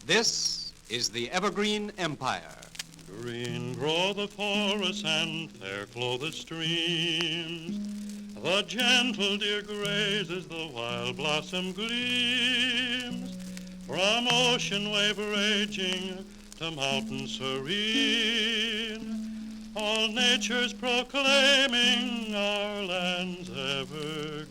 This is the Evergreen Empire. Green grow the forests and fair flow the streams. The gentle deer grazes, the wild blossom gleams. From ocean wave raging to mountain serene, all nature's proclaiming our land's evergreen.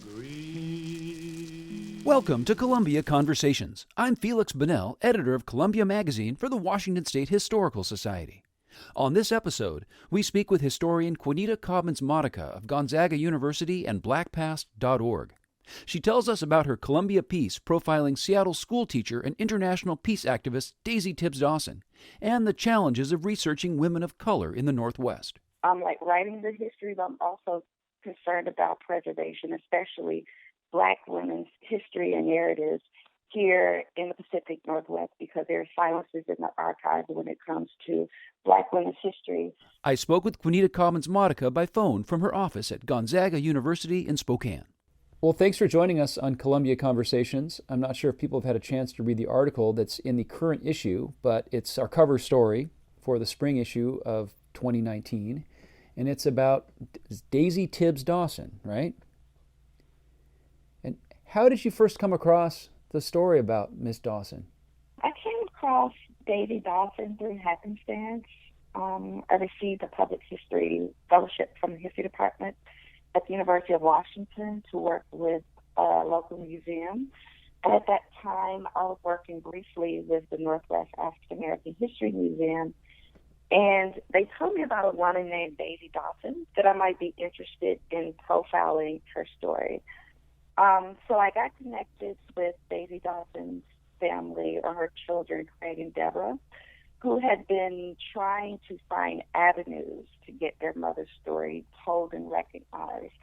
Welcome to Columbia Conversations. I'm Feliks Banel, editor of Columbia Magazine for the Washington State Historical Society. On this episode, we speak with historian Quin'Nita Cobbins-Modica of Gonzaga University and blackpast.org. She tells us about her Columbia piece profiling Seattle schoolteacher and international peace activist Daisy Tibbs Dawson, and the challenges of researching women of color in the Northwest. I'm writing the history, but I'm also concerned about preservation, especially Black women's history and narratives here in the Pacific Northwest, because there are silences in the archives when it comes to Black women's history. I spoke with Quin'Nita Cobbins-Modica by phone from her office at Gonzaga University in Spokane. Well, thanks for joining us on Columbia Conversations. I'm not sure if people have had a chance to read the article that's in the current issue, but it's our cover story for the spring issue of 2019, and it's about Daisy Tibbs Dawson, right? And how did you first come across the story about Miss Dawson? I came across Daisy Dawson through happenstance. I received a public history fellowship from the history department at the University of Washington to work with a local museum. And at that time, I was working briefly with the Northwest African American History Museum. And they told me about a woman named Daisy Dawson, that I might be interested in profiling her story. So I got connected with Daisy Dawson's family, or her children, Craig and Deborah, who had been trying to find avenues to get their mother's story told and recognized.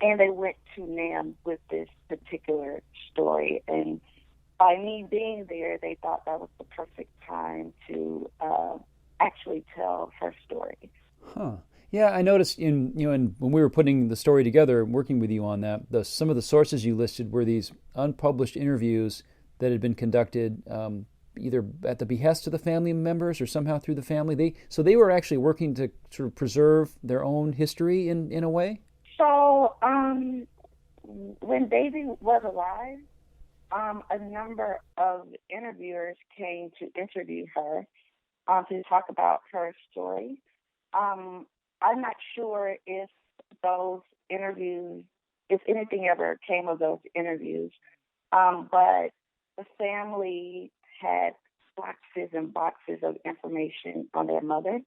And they went to NAM with this particular story. And by me being there, they thought that was the perfect time to actually tell her story. Huh. Yeah, I noticed when we were putting the story together, working with you on that, some of the sources you listed were these unpublished interviews that had been conducted either at the behest of the family members or somehow through the family. They were actually working to sort of preserve their own history in a way? So when Daisy was alive, a number of interviewers came to interview her to talk about her story. I'm not sure if those interviews, if anything ever came of those interviews, but the family had boxes and boxes of information on their mother,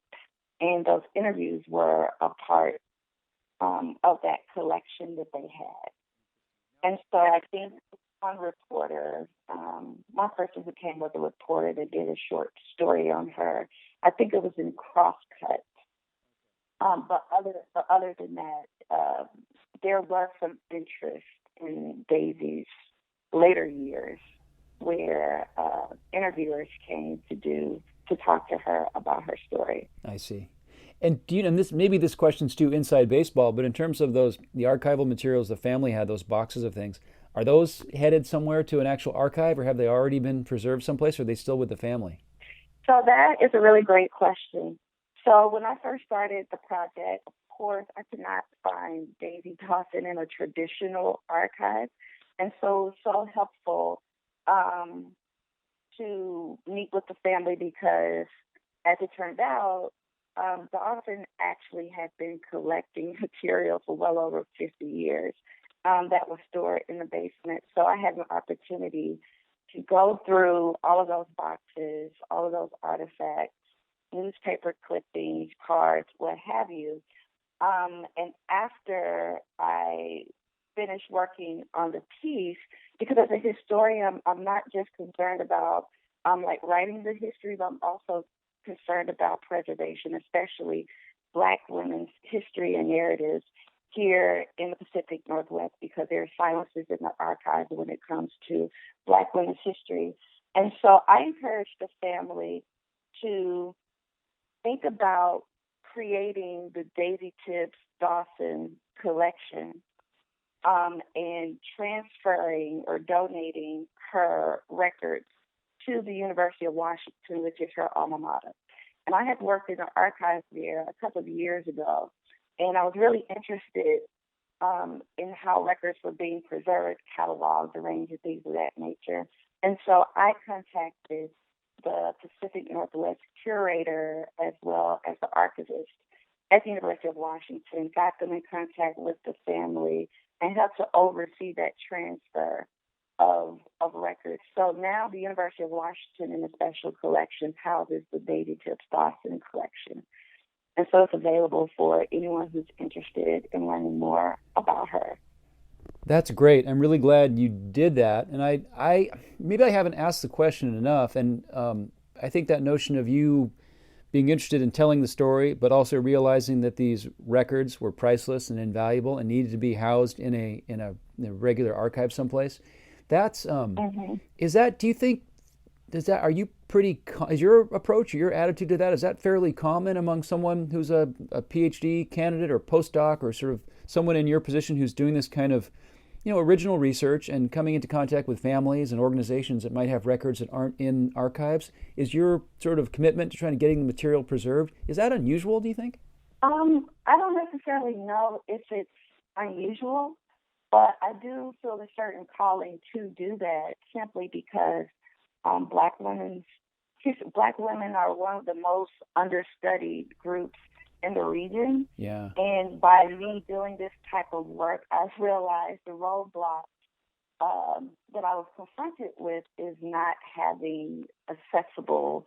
and those interviews were a part of that collection that they had. And so I think one reporter, one person who came with a reporter that did a short story on her, I think it was in Crosscut. But other than that, there was some interest in Daisy's later years, where interviewers came to talk to her about her story. I see. And this question's too inside baseball, but in terms of the archival materials the family had, those boxes of things, are those headed somewhere to an actual archive, or have they already been preserved someplace, or are they still with the family? So that is a really great question. So when I first started the project, of course, I could not find Daisy Dawson in a traditional archive. And so it was so helpful to meet with the family, because as it turned out, Dawson actually had been collecting material for well over 50 years that was stored in the basement. So I had an opportunity to go through all of those boxes, all of those artifacts, newspaper clippings, cards, what have you. And after I finished working on the piece, because as a historian, I'm not just concerned about writing the history, but I'm also concerned about preservation, especially Black women's history and narratives here in the Pacific Northwest, because there are silences in the archives when it comes to Black women's history. And so I encourage the family to think about creating the Daisy Tibbs Dawson collection and transferring or donating her records to the University of Washington, which is her alma mater. And I had worked in the archives there a couple of years ago, and I was really interested in how records were being preserved, cataloged, arranged, and things of that nature. And so I contacted the Pacific Northwest curator as well as the archivist at the University of Washington, got them in contact with the family, and helped to oversee that transfer of records. So now the University of Washington in a special collection houses the Daisy Tibbs Dawson collection. And so it's available for anyone who's interested in learning more about her. That's great. I'm really glad you did that. And I maybe I haven't asked the question enough. And I think that notion of you being interested in telling the story, but also realizing that these records were priceless and invaluable and needed to be housed in a regular archive someplace. That's is that? Do you think? Are you pretty? Is your approach or your attitude to that, is that fairly common among someone who's a PhD candidate or postdoc, or sort of someone in your position who's doing this kind of, original research and coming into contact with families and organizations that might have records that aren't in archives? Is your sort of commitment to trying to getting the material preserved, is that unusual, do you think? I don't necessarily know if it's unusual, but I do feel a certain calling to do that simply because Black women are one of the most understudied groups in the region. Yeah. And by me doing this type of work, I've realized the roadblock that I was confronted with is not having accessible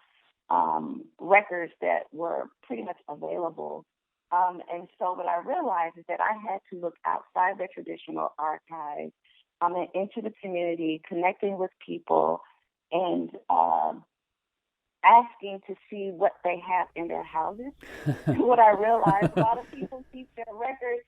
records that were pretty much available. And so what I realized is that I had to look outside the traditional archives and into the community, connecting with people, and asking to see what they have in their houses. What I realized, a lot of people keep their records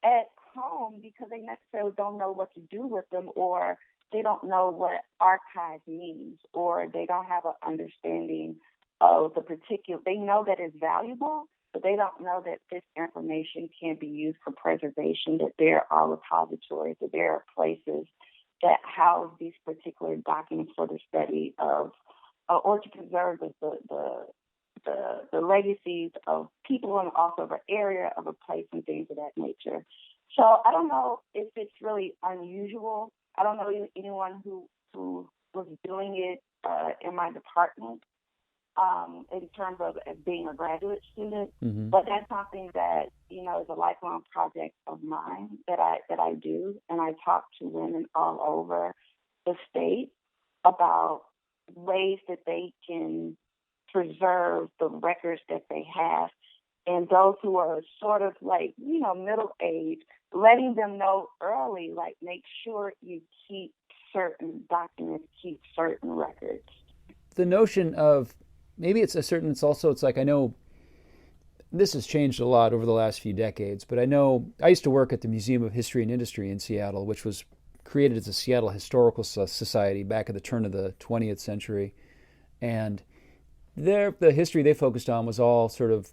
at home because they necessarily don't know what to do with them, or they don't know what archive means, or they don't have an understanding of the particular. They know that it's valuable, but they don't know that this information can be used for preservation, that there are repositories, that there are places that house these particular documents for the study of, or to preserve the legacies of people and also of an area, of a place, and things of that nature. So I don't know if it's really unusual. I don't know anyone who was doing it in my department in terms of being a graduate student, but that's something that is a lifelong project of mine that I do, and I talk to women all over the state about ways that they can preserve the records that they have, and those who are sort of like middle age, letting them know early, like make sure you keep certain documents, keep certain records. The notion of maybe it's like, I know this has changed a lot over the last few decades, but I know I used to work at the Museum of History and Industry in Seattle, which was created as a Seattle Historical Society back at the turn of the 20th century. And the history they focused on was all sort of,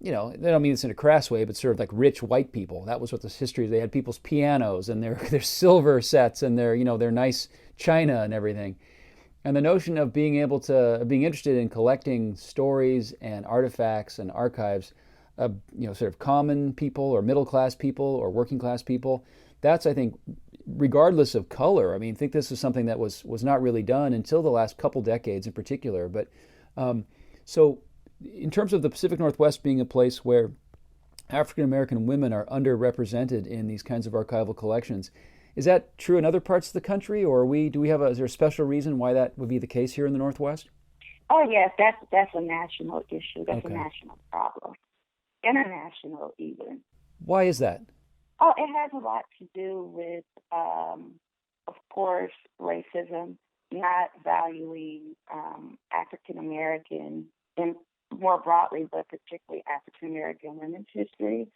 they don't mean this in a crass way, but sort of like rich white people. That was what this history, they had people's pianos and their silver sets and their nice china and everything. And the notion of being interested in collecting stories and artifacts and archives of, sort of common people or middle class people or working class people, that's, I think, regardless of color. I think this is something that was not really done until the last couple decades in particular. But so in terms of the Pacific Northwest being a place where African American women are underrepresented in these kinds of archival collections, is that true in other parts of the country, or is there a special reason why that would be the case here in the Northwest? Oh yes, that's a national issue. That's okay. A national problem, international even. Why is that? Oh, it has a lot to do with, of course, racism, not valuing African American, and more broadly, but particularly African American women's history.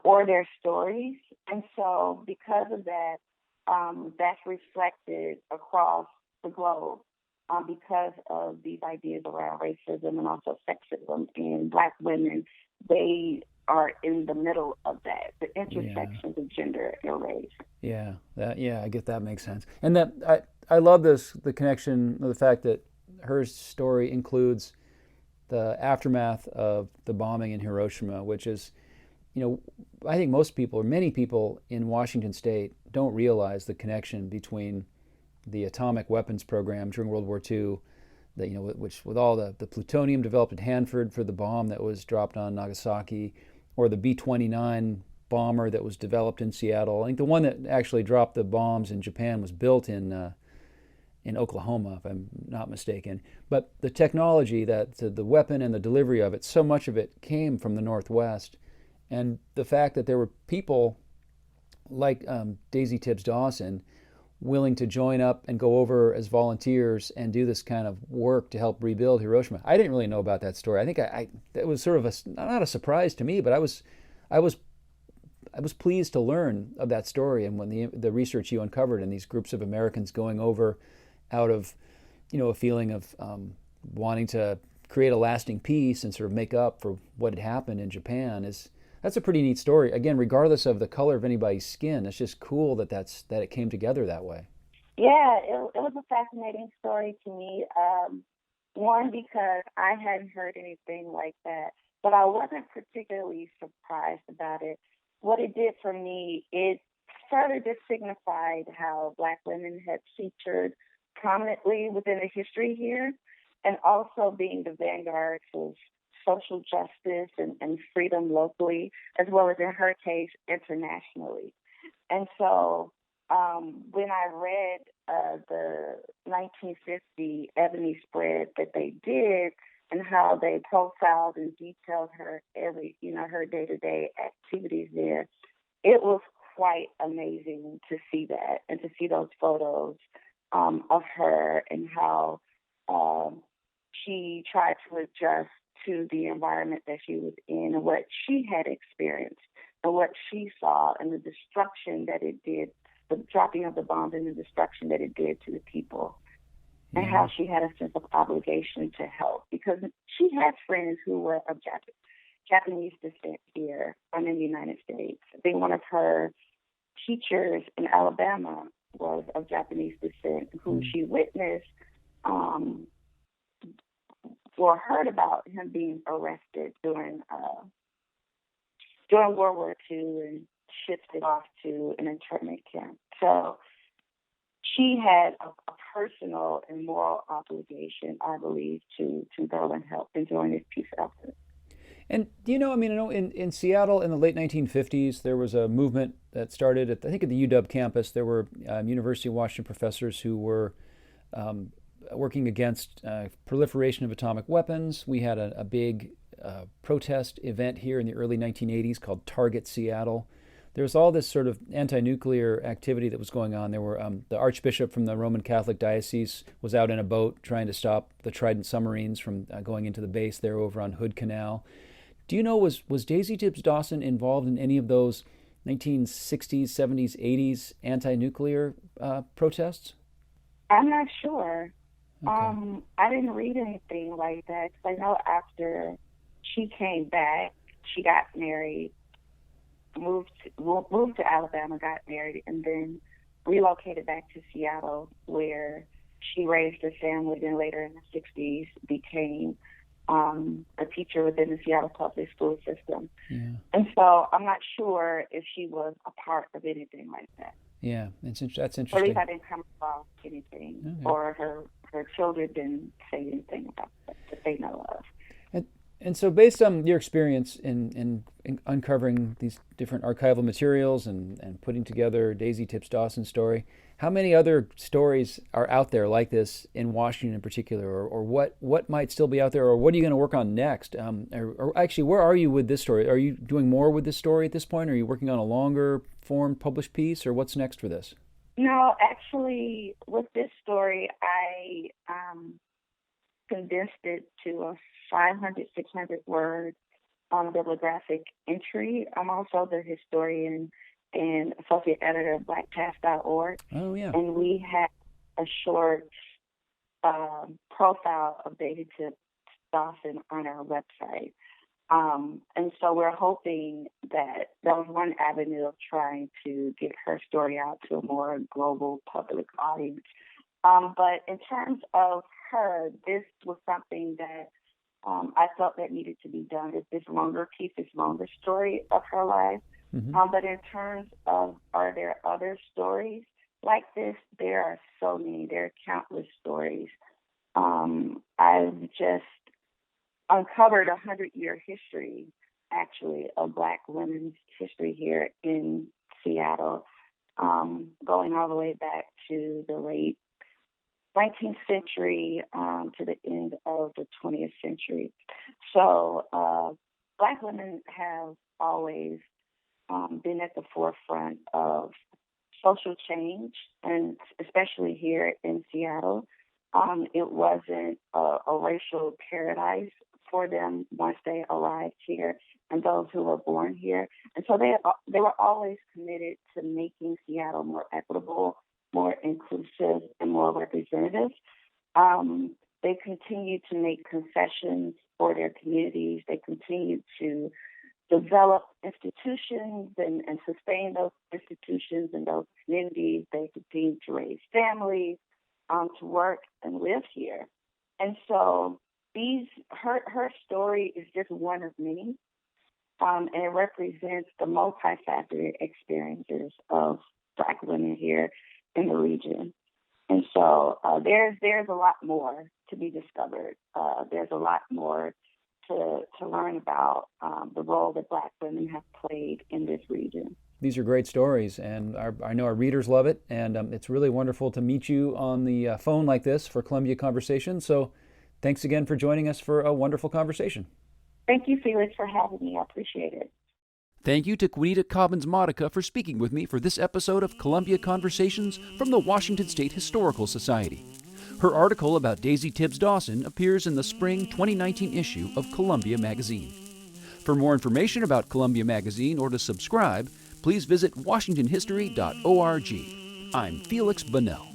Or their stories. And so because of that, that's reflected across the globe because of these ideas around racism and also sexism. And Black women, they are in the middle of that, the intersections of gender and race. Yeah, I get that makes sense. And that I love the connection, the fact that her story includes the aftermath of the bombing in Hiroshima, which is, I think most people, or many people in Washington State, don't realize the connection between the atomic weapons program during World War II, which with all the plutonium developed at Hanford for the bomb that was dropped on Nagasaki, or the B-29 bomber that was developed in Seattle. I think the one that actually dropped the bombs in Japan was built in Oklahoma, if I'm not mistaken. But the technology, the weapon and the delivery of it, so much of it came from the Northwest. And the fact that there were people like Daisy Tibbs Dawson willing to join up and go over as volunteers and do this kind of work to help rebuild Hiroshima. I didn't really know about that story. I think it was sort of not a surprise to me, but I was pleased to learn of that story, and when the research you uncovered and these groups of Americans going over out of a feeling of wanting to create a lasting peace and sort of make up for what had happened in Japan that's a pretty neat story. Again, regardless of the color of anybody's skin, it's just cool that it came together that way. Yeah, it was a fascinating story to me. One, because I hadn't heard anything like that, but I wasn't particularly surprised about it. What it did for me, it further just signified how Black women had featured prominently within the history here, and also being the vanguards of social justice and freedom locally, as well as, in her case, internationally. And so when I read the 1950 Ebony spread that they did, and how they profiled and detailed her her day-to-day activities there, it was quite amazing to see that and to see those photos of her and how she tried to adjust to the environment that she was in and what she had experienced and what she saw and the destruction that it did, the dropping of the bombs and the destruction that it did to the people. And how she had a sense of obligation to help, because she had friends who were of Japanese descent here in the United States. I think one of her teachers in Alabama was of Japanese descent, who she witnessed or heard about him being arrested during World War II and shifted off to an internment camp. So she had a personal and moral obligation, I believe, to go and help and join this peace effort. And do you know, I know in Seattle in the late 1950s, there was a movement that started at the UW campus. There were University of Washington professors who were working against proliferation of atomic weapons. We had a big protest event here in the early 1980s called Target Seattle. There was all this sort of anti-nuclear activity that was going on. There were the Archbishop from the Roman Catholic Diocese was out in a boat trying to stop the Trident submarines from going into the base there over on Hood Canal. Do you know, was Daisy Tibbs Dawson involved in any of those 1960s, 70s, 80s anti-nuclear protests? I'm not sure. Okay. I didn't read anything like that. 'Cause I know after she came back, she got married, moved to Alabama, got married, and then relocated back to Seattle, where she raised her family. Then later in the 60s became a teacher within the Seattle public school system. Yeah. And so I'm not sure if she was a part of anything like that. Yeah, that's Or at interesting. least I didn't come across anything, Okay. or her children didn't say anything about that that they know of. And so based on your experience in uncovering these different archival materials and putting together Daisy Tibbs Dawson's story, how many other stories are out there like this in Washington in particular, or what might still be out there, or what are you going to work on next? Or actually, where are you with this story? Are you doing more with this story at this point? Are you working on a longer form published piece, or what's next for this? No, actually, with this story, I condensed it to a 500, 600 word bibliographic entry. I'm also the historian and associate editor of blackpast.org. Oh, yeah. And we have a short profile of Daisy Tibbs Dawson on our website. And so we're hoping that was one avenue of trying to get her story out to a more global public audience. But in terms of her, this was something that I felt that needed to be done. It's this longer piece, this longer story of her life. But in terms of, are there other stories like this? There are so many. There are countless stories. I've just uncovered 100-year history, actually, of Black women's history here in Seattle, going all the way back to the late 19th century to the end of the 20th century. So Black women have always been at the forefront of social change, and especially here in Seattle. It wasn't a racial paradise for them once they arrived here and those who were born here. And so they were always committed to making Seattle more equitable, more inclusive, and more representative. They continue to make concessions for their communities. They continue to develop institutions and sustain those institutions and those communities. They continue to raise families, to work and live here. And so her story is just one of many, and it represents the multifaceted experiences of Black women here in the region. And so there's a lot more to be discovered. There's a lot more to learn about the role that Black women have played in this region. These are great stories, and I know our readers love it, and it's really wonderful to meet you on the phone like this for Columbia Conversation. So thanks again for joining us for a wonderful conversation. Thank you, Felix, for having me. I appreciate it. Thank you to Quin'Nita Cobbins-Modica for speaking with me for this episode of Columbia Conversations from the Washington State Historical Society. Her article about Daisy Tibbs Dawson appears in the spring 2019 issue of Columbia Magazine. For more information about Columbia Magazine or to subscribe, please visit washingtonhistory.org. I'm Feliks Banel.